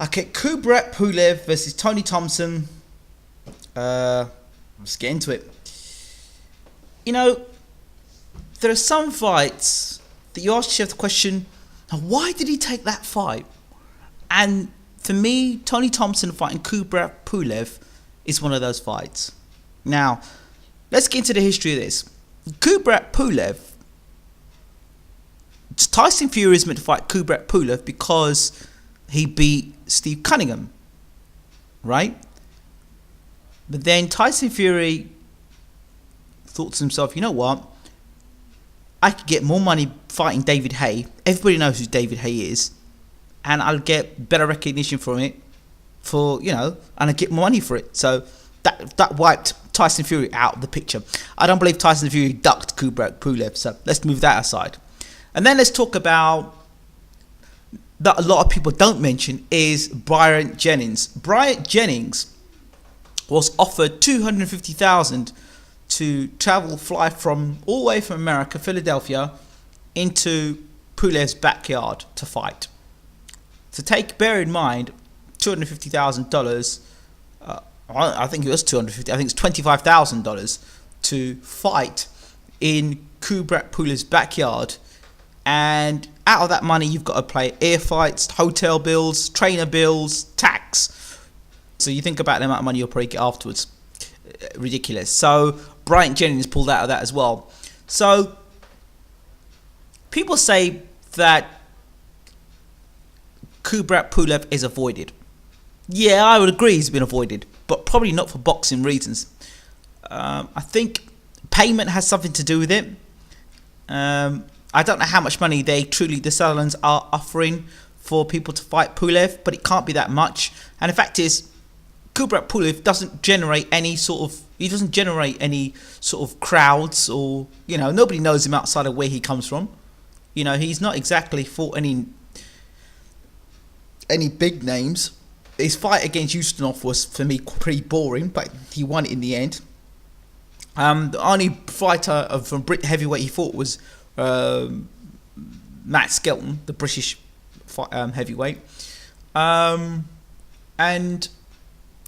Okay, Kubrat Pulev versus Tony Thompson. Let's get into it. You know, there are some fights that you ask yourself the question, now why did he take that fight? And for me, Tony Thompson fighting Kubrat Pulev is one of those fights. Now, let's get into the history of this. Kubrat Pulev, Tyson Fury is meant to fight Kubrat Pulev because he beat Steve Cunningham, right? But then Tyson Fury thought to himself, you know what? I could get more money fighting David Haye. Everybody knows who David Haye is. And I'll get better recognition from it and I get more money for it. So that wiped Tyson Fury out of the picture. I don't believe Tyson Fury ducked Kubrat Pulev, so let's move that aside. And then let's talk about that a lot of people don't mention is Bryant Jennings. Bryant Jennings was offered $250,000 to fly from all the way from America, Philadelphia, into Pulev's backyard to fight. Bear in mind, $250,000. I think it was $250,000. I think it's $25,000 to fight in Kubrat Pulev's backyard. And out of that money, you've got to pay air fights, hotel bills, trainer bills, tax. So you think about the amount of money you'll probably get afterwards. Ridiculous. So Bryant Jennings pulled out of that as well. So people say that Kubrat Pulev is avoided. Yeah, I would agree he's been avoided, but probably not for boxing reasons. I think payment has something to do with it. I don't know how much money the Sutherlands are offering for people to fight Pulev, but it can't be that much. And the fact is, Kubrat Pulev doesn't generate any sort of crowds, or nobody knows him outside of where he comes from. He's not exactly fought any big names. His fight against Ustinov was, for me, pretty boring, but he won it in the end. The only fighter from Brit heavyweight he fought was Matt Skelton, the British heavyweight. And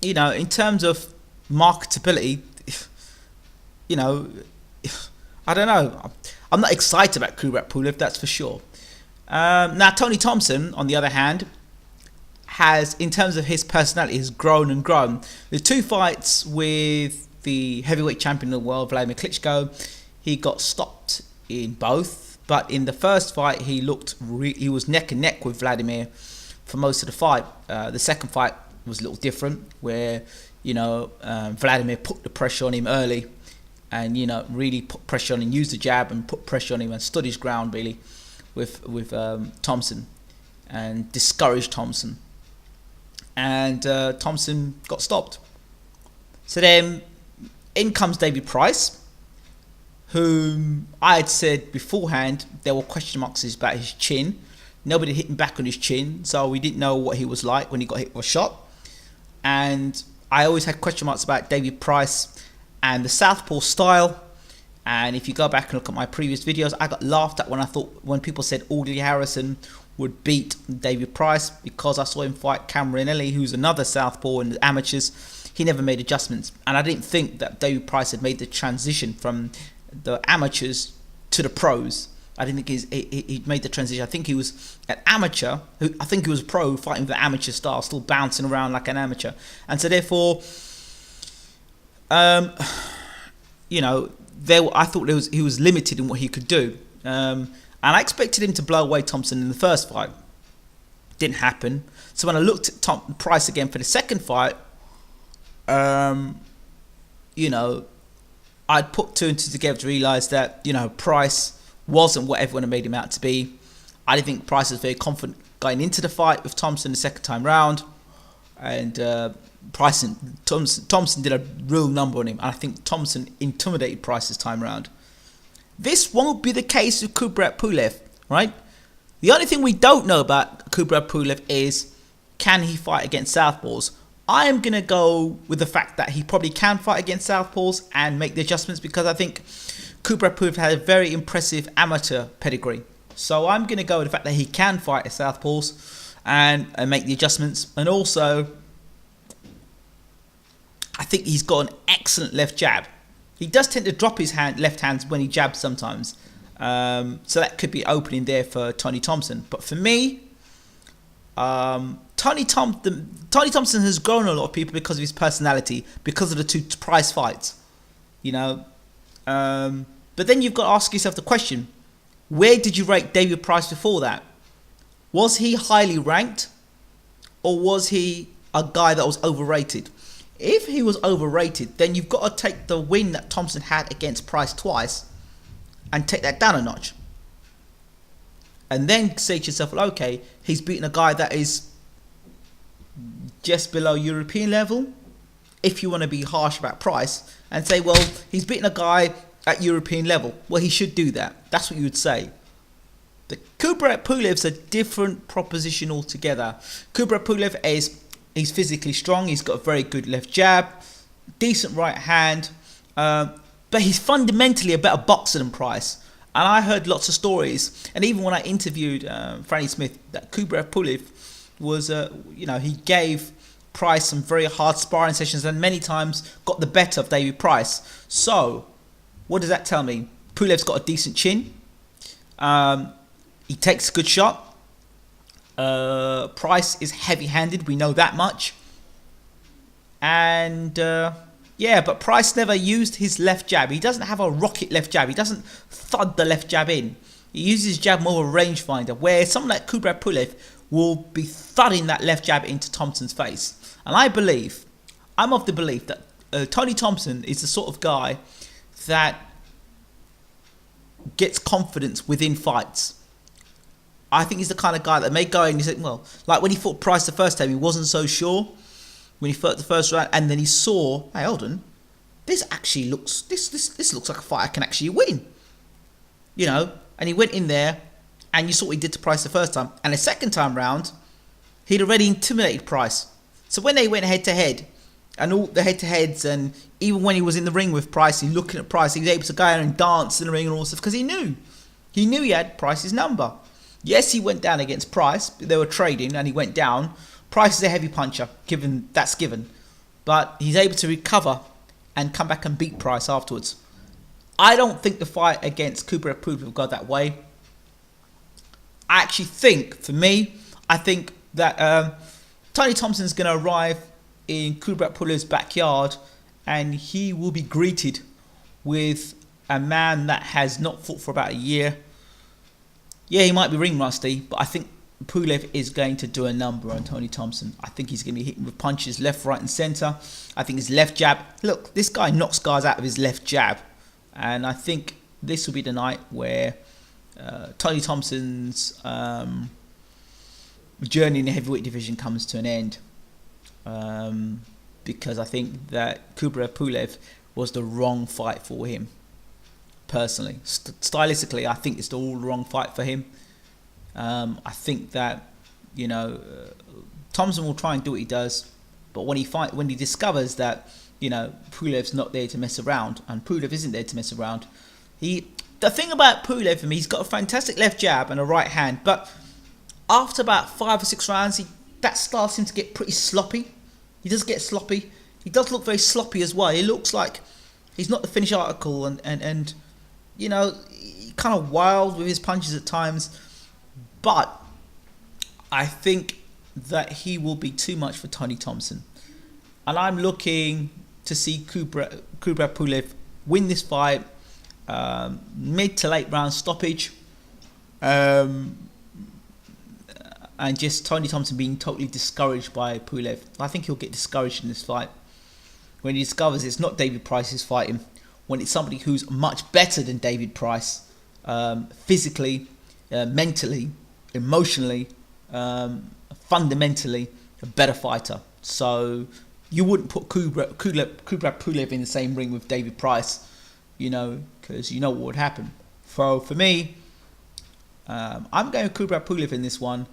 in terms of marketability, I don't know. I'm not excited about Kubrat Pulev, that's for sure. Now Tony Thompson, on the other hand, has, in terms of his personality, has grown and grown. The two fights with the heavyweight champion of the world, Vladimir Klitschko, he got stopped in both. But in the first fight, he was neck and neck with Vladimir for most of the fight. The second fight was a little different, where Vladimir put the pressure on him early, and really put pressure on him, used the jab and put pressure on him, and stood his ground really with Thompson, and discouraged Thompson. And Thompson got stopped. So then in comes David Price, whom I had said beforehand there were question marks about his chin. Nobody hit him back on his chin, so we didn't know what he was like when he got hit with a shot. And I always had question marks about David Price and the southpaw style. And if you go back and look at my previous videos, I got laughed at when people said Audley Harrison would beat David Price, because I saw him fight Cameron Ellie, who's another southpaw in the amateurs. He never made adjustments, and I didn't think that David Price had made the transition from the amateurs to the pros. I didn't think he'd made the transition. I think he was an amateur. I think he was a pro fighting with the amateur style, still bouncing around like an amateur. And so therefore, I thought he was limited in what he could do. And I expected him to blow away Thompson in the first fight. Didn't happen. So when I looked at Price again for the second fight, I'd put two and two together to realise that, Price wasn't what everyone had made him out to be. I didn't think Price was very confident going into the fight with Thompson the second time round. And Thompson did a real number on him. And I think Thompson intimidated Price this time round. This won't be the case with Kubrat Pulev, right? The only thing we don't know about Kubrat Pulev is, can he fight against southpaws? I am going to go with the fact that he probably can fight against southpaws and make the adjustments, because I think Kubrat Pulev had a very impressive amateur pedigree. So I'm going to go with the fact that he can fight as southpaws. and make the adjustments. And also, I think he's got an excellent left jab. He does tend to drop his left hands when he jabs sometimes. So that could be opening there for Tony Thompson. But for me, Tony Thompson has grown a lot of people because of his personality, because of the two prize fights, you know. But then you've got to ask yourself the question, where did you rate David Price before that? Was he highly ranked, or was he a guy that was overrated? If he was overrated, then you've got to take the win that Thompson had against Price twice and take that down a notch. And then say to yourself, well, okay, he's beaten a guy that is just below European level. If you want to be harsh about Price and say, well, he's beaten a guy at European level. Well, he should do that. That's what you would say. The Kubrat Pulev's a different proposition altogether. Kubrat Pulev he's physically strong. He's got a very good left jab, decent right hand, but he's fundamentally a better boxer than Price. And I heard lots of stories, and even when I interviewed Franny Smith, that Kubrat Pulev was, he gave Price some very hard sparring sessions and many times got the better of David Price. So, what does that tell me? Pulev's got a decent chin. He takes a good shot. Price is heavy-handed, we know that much. And but Price never used his left jab. He doesn't have a rocket left jab. He doesn't thud the left jab in. He uses his jab more of a rangefinder, where someone like Kubrat Pulev will be thudding that left jab into Thompson's face. And I'm of the belief that Tony Thompson is the sort of guy that gets confidence within fights. I think he's the kind of guy that may go in and say, well, like when he fought Price the first time, he wasn't so sure when he fought the first round, and then he saw, hey, hold on, this actually looks, this looks like a fight I can actually win, you know. And he went in there, and you saw what he did to Price the first time, and the second time round, he'd already intimidated Price. So when they went head to head, and all the head to heads, and even when he was in the ring with Price, he looking at Price, he was able to go in and dance in the ring and all stuff because he knew he had Price's number. Yes, he went down against Price. They were trading and he went down. Price is a heavy puncher, given. But he's able to recover and come back and beat Price afterwards. I don't think the fight against Kubrat Pulev will go that way. I actually think, for me, I think that Tony Thompson's going to arrive in Kubrat Pulev's backyard and he will be greeted with a man that has not fought for about a year. Yeah, he might be ring rusty, but I think Pulev is going to do a number on Tony Thompson. I think he's going to be hitting with punches left, right and centre. I think his left jab... Look, this guy knocks guys out of his left jab. And I think this will be the night where Tony Thompson's journey in the heavyweight division comes to an end. Because I think that Kubrat Pulev was the wrong fight for him. Personally, stylistically, I think it's the all wrong fight for him. I think that Thompson will try and do what he does, but when he discovers that Pulev's not there to mess around, and Pulev isn't there to mess around, the thing about Pulev for me, he's got a fantastic left jab and a right hand, but after about 5 or 6 rounds, that starts him to get pretty sloppy. He does get sloppy. He does look very sloppy as well. He looks like he's not the finished article, and kind of wild with his punches at times. But I think that he will be too much for Tony Thompson. And I'm looking to see Kubrat Pulev win this fight, mid to late round stoppage. And just Tony Thompson being totally discouraged by Pulev. I think he'll get discouraged in this fight when he discovers it's not David Price who's fighting, when it's somebody who's much better than David Price, physically, mentally, emotionally, fundamentally, a better fighter. So you wouldn't put Kubrat Pulev in the same ring with David Price, because you know what would happen. So for me, I'm going with Kubrat Pulev in this one.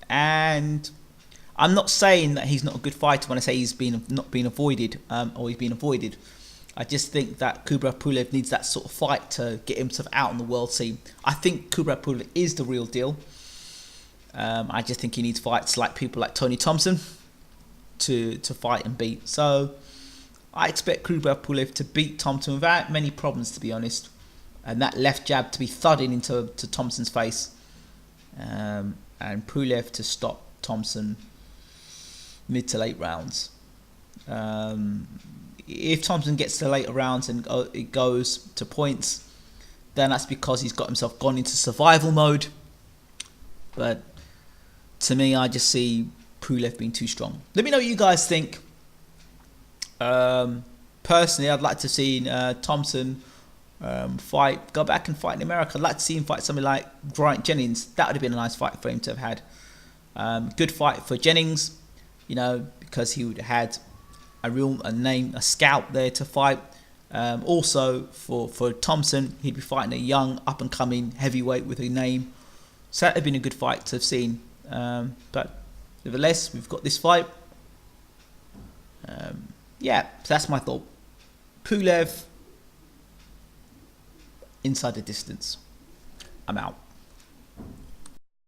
And I'm not saying that he's not a good fighter when I say he's not been avoided, or he's been avoided. I just think that Kubrat Pulev needs that sort of fight to get himself out on the world scene. I think Kubrat Pulev is the real deal. I just think he needs fights like people like Tony Thompson to fight and beat. So I expect Kubrat Pulev to beat Thompson without many problems, to be honest. And that left jab to be thudding into Thompson's face. And Pulev to stop Thompson mid to late rounds. If Thompson gets to later rounds and it goes to points, then that's because he's got himself gone into survival mode. But to me, I just see Pulev being too strong. Let me know what you guys think. Personally, I'd like to see Thompson go back and fight in America. I'd like to see him fight somebody like Bryant Jennings. That would have been a nice fight for him to have had. Good fight for Jennings, because he would have had a name, a scout there to fight. Also for Thompson, he'd be fighting a young up and coming heavyweight with a name. So that would have been a good fight to have seen. But nevertheless, we've got this fight. So that's my thought. Pulev inside the distance. I'm out.